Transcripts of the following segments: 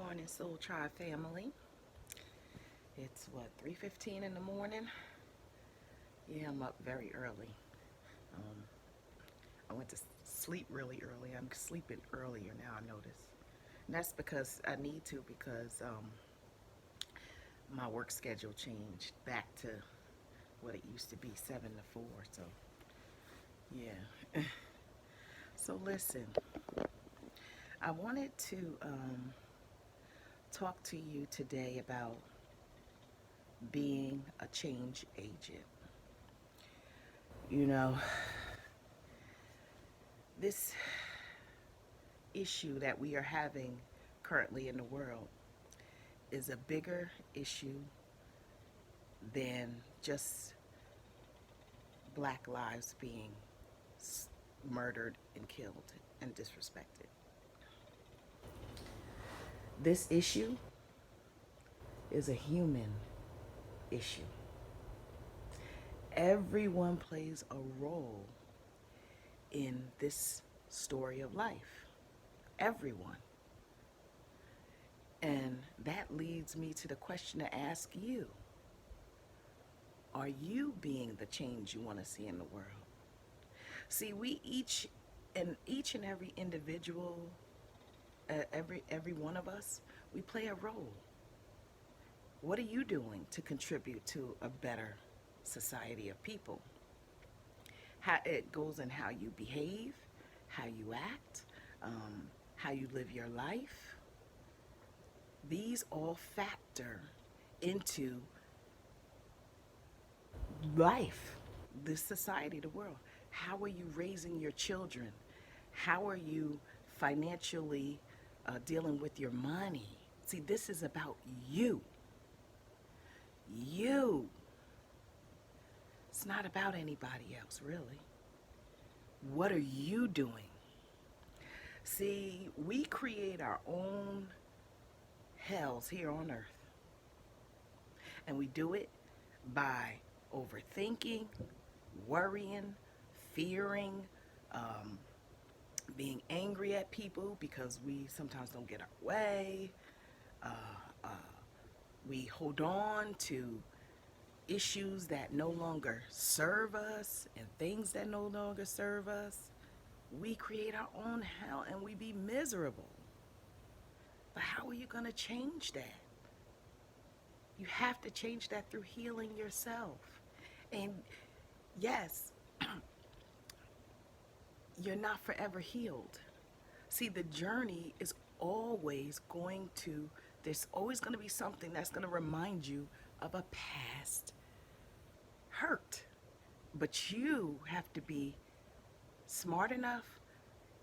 morning, Soul Tribe family. It's what, 3:15 in the morning? Yeah, I'm up very early. Um, I went to sleep really early. I'm sleeping earlier now, I notice. And that's because I need to because my work schedule changed back to what it used to be, 7 to 4. So, yeah. So, listen, I wanted to talk to you today about being a change agent. You know, this issue that we are having currently in the world is a bigger issue than just black lives being murdered and killed and disrespected. This issue is a human issue. Everyone plays a role in this story of life. Everyone. And that leads me to the question to ask you. Are you being the change you want to see in the world? See, we each and every individual, every one of us, we play a role. What are you doing to contribute to a better society of people? How it goes in how you behave, how you act, how you live your life. These all factor into life, this society, the world. How are you raising your children? How are you financially dealing with your money? See, this is about you. You. It's not about anybody else, really. What are you doing? See, we create our own hells here on earth. And we do it by overthinking, worrying, fearing, um, being angry at people because we sometimes don't get our way. Uh, uh, we hold on to issues that no longer serve us and things that no longer serve us. We create our own hell and we be miserable. But how are you going to change that? You have to change that through healing yourself. And yes, you're not forever healed. See, the journey is always going to, there's always going to be something that's going to remind you of a past hurt. But you have to be smart enough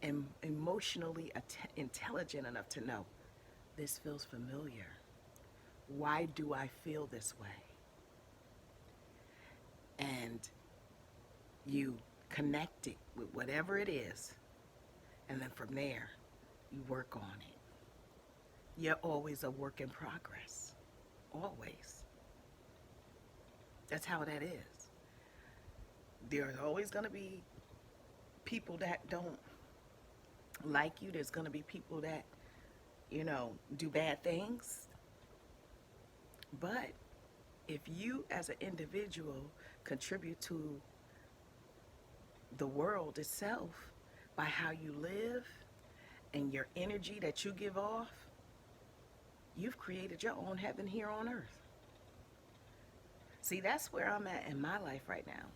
and emotionally intelligent enough to know this feels familiar. Why do I feel this way? And you connect it with whatever it is. And then from there, you work on it. You're always a work in progress. Always. That's how that is. There's always going to be people that don't like you. There's going to be people that, do bad things. But if you as an individual contribute to the world itself by how you live and your energy that you give off, you've created your own heaven here on earth. See, that's where I'm at in my life right now.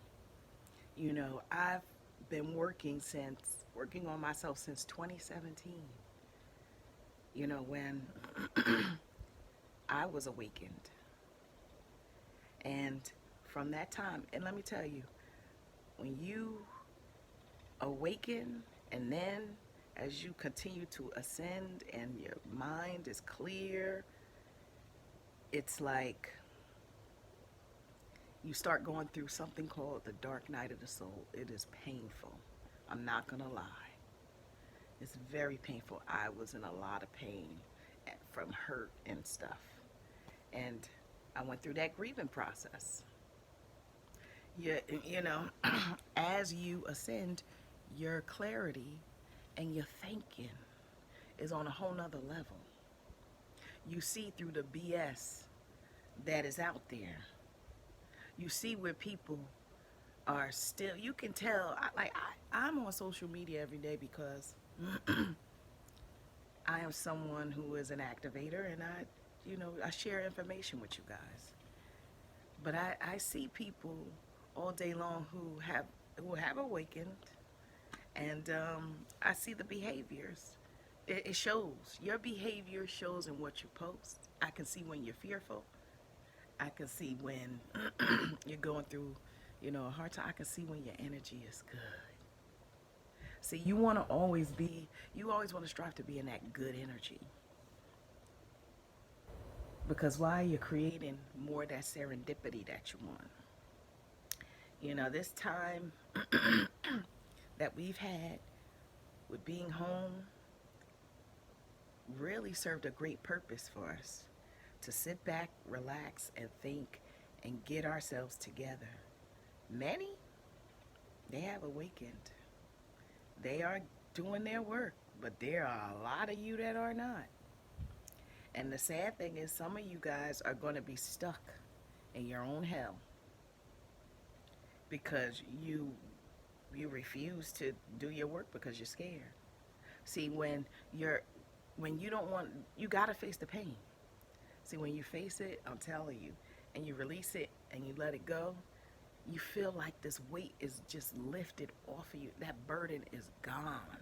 I've been working on myself since 2017. When I was awakened. And from that time, and let me tell you, when you awaken and then as you continue to ascend and your mind is clear, it's like you start going through something called the dark night of the soul. It is painful. I'm not going to lie. It's very painful. I was in a lot of pain from hurt and stuff. And I went through that grieving process. You know, as you ascend, your clarity and your thinking is on a whole nother level. You see through the BS that is out there. You see where people are still, you can tell, I'm on social media every day because I am someone who is an activator, and I share information with you guys. But I see people all day long who have awakened, and I see the behaviors. It shows. Your behavior shows in what you post. I can see when you're fearful. I can see when you're going through, a hard time. I can see when your energy is good. See, you always want to strive to be in that good energy. Because why? You're creating more of that serendipity that you want. This time that we've had with being home really served a great purpose for us to sit back, relax, and think and get ourselves together. Many, they have awakened. They are doing their work, but there are a lot of you that are not. And the sad thing is, some of you guys are going to be stuck in your own hell because you refuse to do your work because you're scared. See, when you don't want, you got to face the pain. See, when you face it, I'm telling you, and you release it and you let it go, you feel like this weight is just lifted off of you. That burden is gone.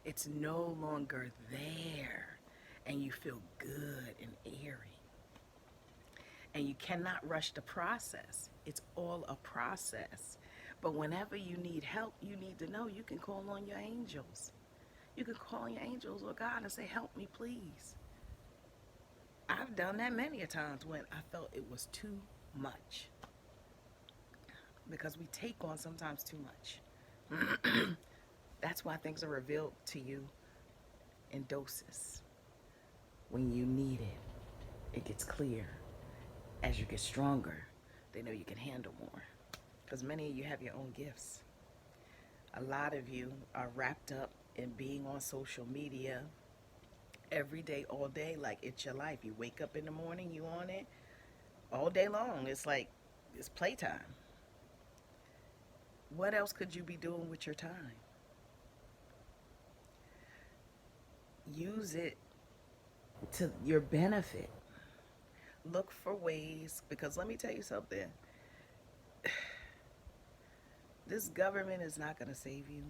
It's no longer there. And you feel good and airy. And you cannot rush the process. It's all a process. But whenever you need help, you need to know you can call on your angels. You can call on your angels or God and say, help me, please. I've done that many a times when I felt it was too much. Because we take on sometimes too much. That's why things are revealed to you in doses. When you need it, it gets clear. As you get stronger, they know you can handle more. Because many of you have your own gifts. A lot of you are wrapped up in being on social media every day, all day, like it's your life. You wake up in the morning, you on it all day long. It's like it's playtime. What else could you be doing with your time? Use it to your benefit. Look for ways, because let me tell you something. This government is not going to save you.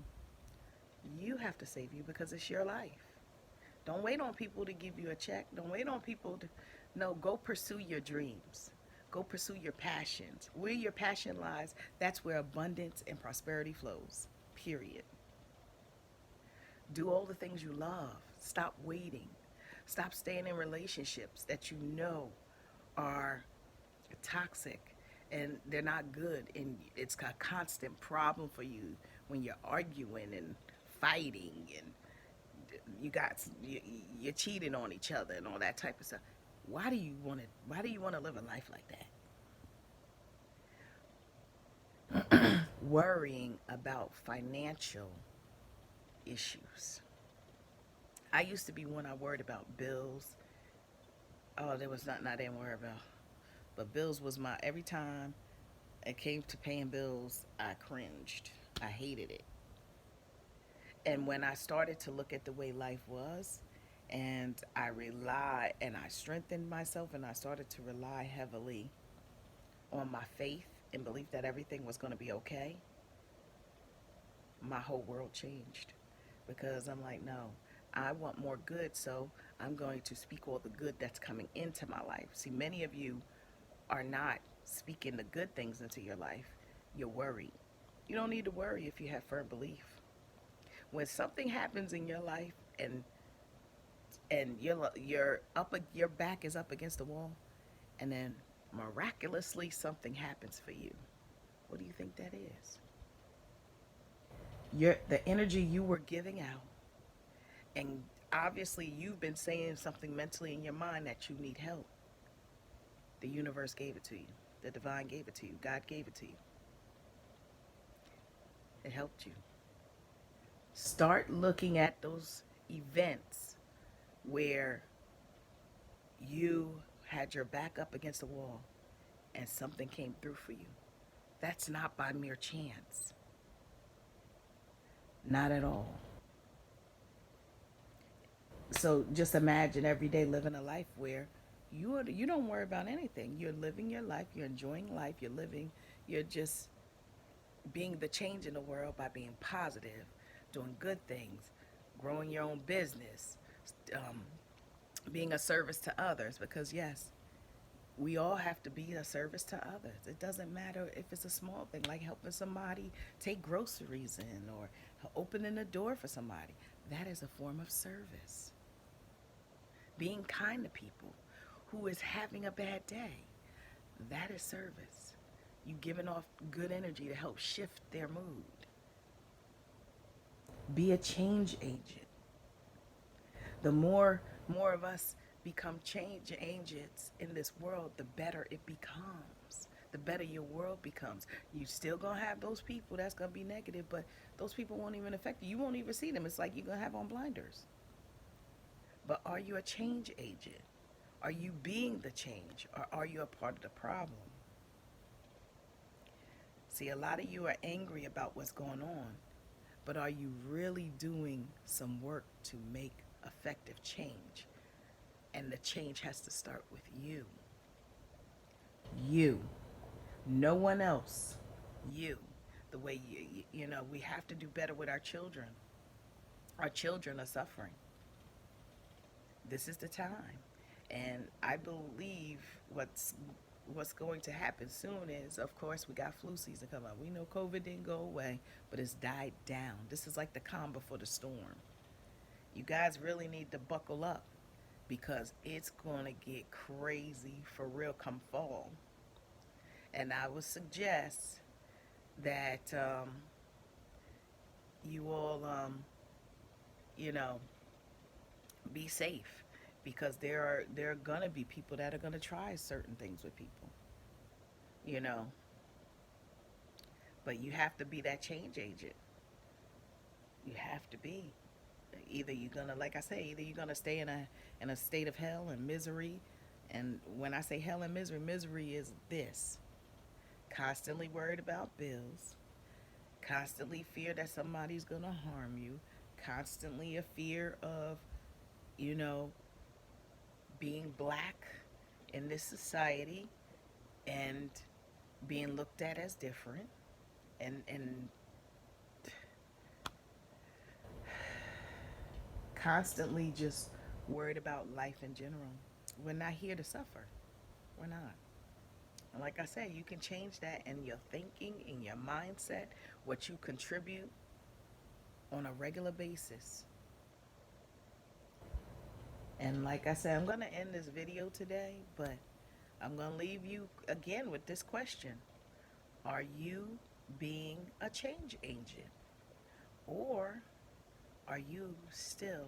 You have to save you because it's your life. Don't wait on people to give you a check. Don't wait on people to. No, go pursue your dreams. Go pursue your passions. Where your passion lies, that's where abundance and prosperity flows. Period. Do all the things you love. Stop waiting. Stop staying in relationships that you know are toxic and they're not good, and it's a constant problem for you when you're arguing and fighting, and you're cheating on each other and all that type of stuff. Why do you want to live a life like that? Worrying about financial issues. I used to be one. I worried about bills. Oh, there was nothing I didn't worry about. But bills was every time it came to paying bills, I cringed. I hated it. And when I started to look at the way life was, and I strengthened myself, and I started to rely heavily on my faith and belief that everything was going to be okay, my whole world changed. Because I'm like, no, I want more good, so I'm going to speak all the good that's coming into my life. See, many of you are not speaking the good things into your life. You're worried. You don't need to worry if you have firm belief. When something happens in your life and your back is up against the wall, and then miraculously something happens for you, what do you think that is? The energy you were giving out, and obviously you've been saying something mentally in your mind that you need help. The universe gave it to you. The divine gave it to you. God gave it to you. It helped you. Start looking at those events where You had your back up against the wall and something came through for you. That's not by mere chance. Not at all. So just imagine every day living a life where you don't worry about anything. You're living your life, you're enjoying life, you're living, you're just being the change in the world by being positive, doing good things, growing your own business, um, being a service to others. Because, yes, we all have to be a service to others. It doesn't matter if it's a small thing like helping somebody take groceries in or opening a door for somebody. That is a form of service. Being kind to people who is having a bad day, that is service. You giving off good energy to help shift their mood. Be a change agent. The more of us become change agents in this world, the better it becomes. The better your world becomes. You still gonna have those people that's gonna be negative, but those people won't even affect you. You won't even see them. It's like you're gonna have on blinders. But are you a change agent? Are you being the change, or are you a part of the problem? See, a lot of you are angry about what's going on, but are you really doing some work to make effective change? And the change has to start with you. You. No one else. You. The way we have to do better with our children. Our children are suffering. This is the time. And I believe what's going to happen soon is, of course, we got flu season coming up. We know COVID didn't go away, but it's died down. This is like the calm before the storm. You guys really need to buckle up because it's going to get crazy for real come fall. And I would suggest that you all, you know, be safe because there are gonna be people that are gonna try certain things with people, you know. But you have to be that change agent. You have to be. Either you're gonna, like I say, either you're gonna stay in a state of hell and misery. And when I say hell and misery, misery is this: constantly worried about bills, constantly fear that somebody's gonna harm you, constantly a fear of, you know, being black in this society and being looked at as different, and constantly just worried about life in general. We're not here to suffer. We're not. And like I said, you can change that in your thinking, in your mindset, what you contribute on a regular basis. And like I said, I'm going to end this video today, but I'm going to leave you again with this question. Are you being a change agent? Or are you still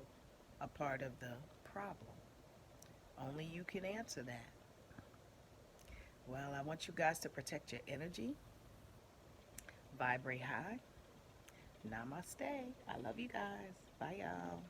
a part of the problem? Only you can answer that. Well, I want you guys to protect your energy, vibrate high. Namaste. I love you guys. Bye, y'all.